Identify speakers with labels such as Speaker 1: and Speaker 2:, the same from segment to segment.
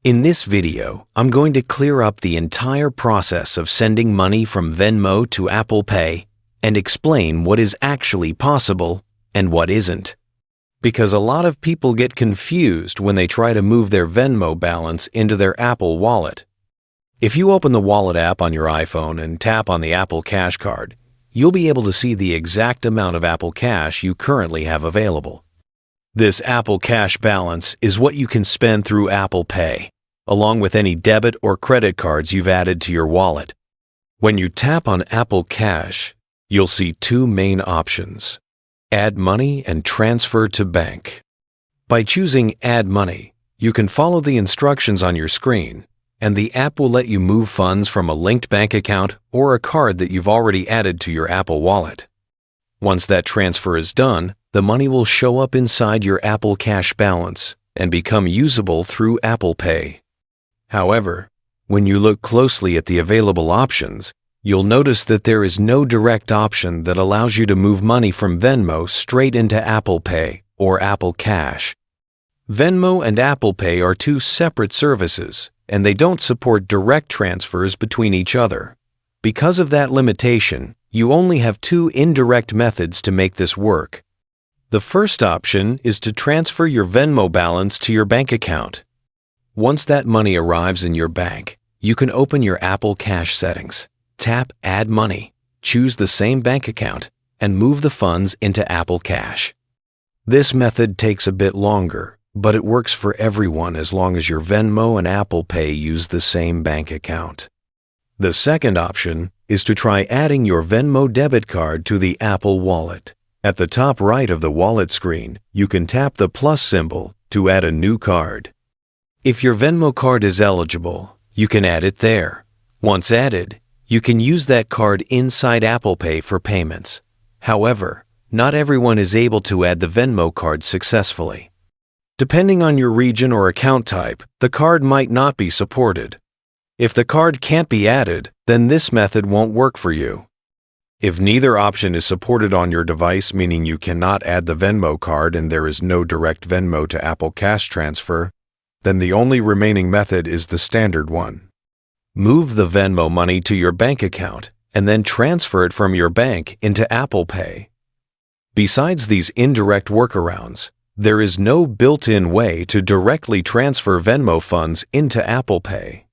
Speaker 1: In this video, I'm going to clear up the entire process of sending money from Venmo to Apple Pay and explain what is actually possible and what isn't. Because a lot of people get confused when they try to move their Venmo balance into their Apple Wallet. If you open the Wallet app on your iPhone and tap on the Apple Cash card, you'll be able to see the exact amount of Apple Cash you currently have available. This Apple Cash balance is what you can spend through Apple Pay, along with any debit or credit cards you've added to your wallet. When you tap on Apple Cash, you'll see two main options: Add Money and Transfer to Bank. By choosing Add Money, you can follow the instructions on your screen, and the app will let you move funds from a linked bank account or a card that you've already added to your Apple Wallet. Once that transfer is done, the money will show up inside your Apple Cash balance and become usable through Apple Pay. However, when you look closely at the available options, you'll notice that there is no direct option that allows you to move money from Venmo straight into Apple Pay or Apple Cash. Venmo and Apple Pay are two separate services, and they don't support direct transfers between each other. Because of that limitation, you only have two indirect methods to make this work. The first option is to transfer your Venmo balance to your bank account. Once that money arrives in your bank, you can open your Apple Cash settings, tap Add Money, choose the same bank account, and move the funds into Apple Cash. This method takes a bit longer, but it works for everyone as long as your Venmo and Apple Pay use the same bank account. The second option is to try adding your Venmo debit card to the Apple Wallet. At the top right of the wallet screen, you can tap the plus symbol to add a new card. If your Venmo card is eligible, you can add it there. Once added, you can use that card inside Apple Pay for payments. However, not everyone is able to add the Venmo card successfully. Depending on your region or account type, the card might not be supported. If the card can't be added, then this method won't work for you. If neither option is supported on your device, meaning you cannot add the Venmo card and there is no direct Venmo to Apple Cash transfer, then the only remaining method is the standard one. Move the Venmo money to your bank account and then transfer it from your bank into Apple Pay. Besides these indirect workarounds, there is no built-in way to directly transfer Venmo funds into Apple Pay.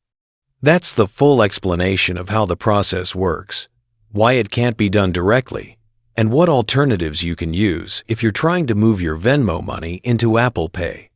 Speaker 1: That's the full explanation of how the process works, why it can't be done directly, and what alternatives you can use if you're trying to move your Venmo money into Apple Pay.